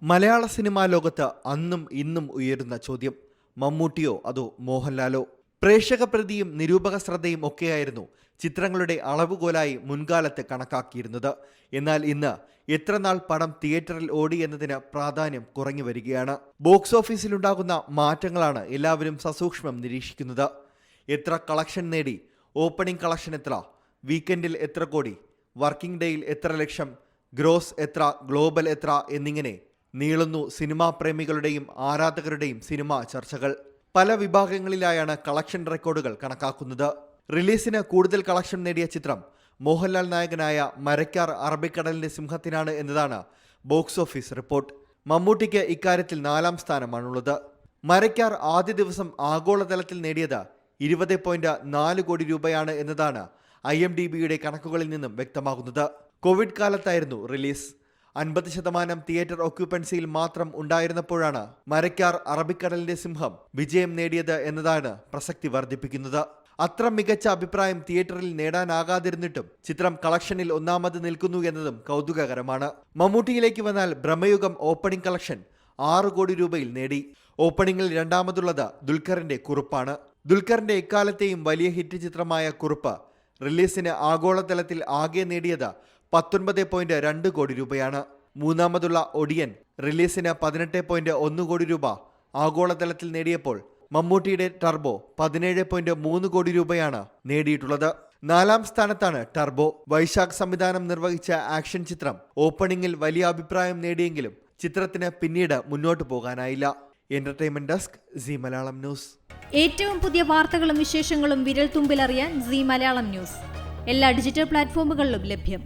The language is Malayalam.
മലയാള സിനിമാ ലോകത്ത് അന്നും ഇന്നും ഉയരുന്ന ചോദ്യം, മമ്മൂട്ടിയോ അതോ മോഹൻലാലോ? പ്രേക്ഷക പ്രതിയും നിരൂപക ശ്രദ്ധയും ഒക്കെയായിരുന്നു ചിത്രങ്ങളുടെ അളവുകോലായി മുൻകാലത്ത് കണക്കാക്കിയിരുന്നത്. എന്നാൽ ഇന്ന് എത്ര നാൾ പടം തിയേറ്ററിൽ ഓടി എന്നതിന് പ്രാധാന്യം കുറഞ്ഞു വരികയാണ്. ബോക്സ് ഓഫീസിലുണ്ടാകുന്ന മാറ്റങ്ങളാണ് എല്ലാവരും സസൂക്ഷ്മം നിരീക്ഷിക്കുന്നത്. എത്ര കളക്ഷൻ നേടി, ഓപ്പണിംഗ് കളക്ഷൻ എത്ര, വീക്കെൻഡിൽ എത്ര കോടി, വർക്കിംഗ് ഡേയിൽ എത്ര ലക്ഷം, ഗ്രോസ് എത്ര, ഗ്ലോബൽ എത്ര എന്നിങ്ങനെ നീളുന്നു സിനിമാ പ്രേമികളുടെയും ആരാധകരുടെയും സിനിമാ ചർച്ചകൾ. പല വിഭാഗങ്ങളിലായാണ് കളക്ഷൻ റെക്കോർഡുകൾ കണക്കാക്കുന്നത്. റിലീസിന് കൂടുതൽ കളക്ഷൻ നേടിയ ചിത്രം മോഹൻലാൽ നായകനായ മരയ്ക്കാർ അറബിക്കടലിന്റെ സിംഹത്തിനാണ് എന്നതാണ് ബോക്സ് ഓഫീസ് റിപ്പോർട്ട്. മമ്മൂട്ടിക്ക് ഇക്കാര്യത്തിൽ 4ാം സ്ഥാനമാണുള്ളത്. മരയ്ക്കാർ ആദ്യ ദിവസം ആഗോളതലത്തിൽ നേടിയത് 20.4 കോടി രൂപയാണ് എന്നതാണ് IMDbയുടെ കണക്കുകളിൽ നിന്നും വ്യക്തമാകുന്നത്. കോവിഡ് കാലത്തായിരുന്നു റിലീസ്. 50% തിയേറ്റർ ഓക്യുപ്പൻസിയിൽ മാത്രം ഉണ്ടായിരുന്നപ്പോഴാണ് മരയ്ക്കാർ അറബിക്കടലിന്റെ സിംഹം വിജയം നേടിയത് എന്നതാണ് പ്രസക്തി വർദ്ധിപ്പിക്കുന്നത്. അത്ര മികച്ച അഭിപ്രായം തിയേറ്ററിൽ നേടാനാകാതിരുന്നിട്ടും ചിത്രം കളക്ഷനിൽ ഒന്നാമത് നിൽക്കുന്നു എന്നതും കൗതുകകരമാണ്. മമ്മൂട്ടിയിലേക്ക് വന്നാൽ ബ്രഹ്മയുഗം ഓപ്പണിംഗ് കളക്ഷൻ 6 കോടി രൂപയിൽ നേടി. ഓപ്പണിംഗിൽ രണ്ടാമതുള്ളത് ദുൽഖറിന്റെ കുറുപ്പാണ്. ദുൽഖറിന്റെ എക്കാലത്തെയും വലിയ ഹിറ്റ് ചിത്രമായ കുറുപ്പ് റിലീസിന് ആഗോളതലത്തിൽ ആകെ നേടിയത് 19.2 കോടി രൂപയാണ്. മൂന്നാമതുള്ള ഒടിയൻ റിലീസിന് 18.1 കോടി രൂപ ആഗോളതലത്തിൽ നേടിയപ്പോൾ മമ്മൂട്ടിയുടെ ടർബോ 17.3 കോടി രൂപയാണ് നേടിയിട്ടുള്ളത്. 4ാം സ്ഥാനത്താണ് ടർബോ. വൈശാഖ് സംവിധാനം നിർവഹിച്ച ആക്ഷൻ ചിത്രം ഓപ്പണിംഗിൽ വലിയ അഭിപ്രായം നേടിയെങ്കിലും ചിത്രത്തിന് പിന്നീട് മുന്നോട്ട് പോകാനായില്ല. Entertainment desk, Zee Malayalam news. ഏറ്റവും പുതിയ വാർത്തകളും വിശേഷങ്ങളും വിരൽ തുമ്പിലറിയാൻ സി മലയാളം ന്യൂസ് എല്ലാ ഡിജിറ്റൽ പ്ലാറ്റ്ഫോമുകളിലും ലഭ്യം.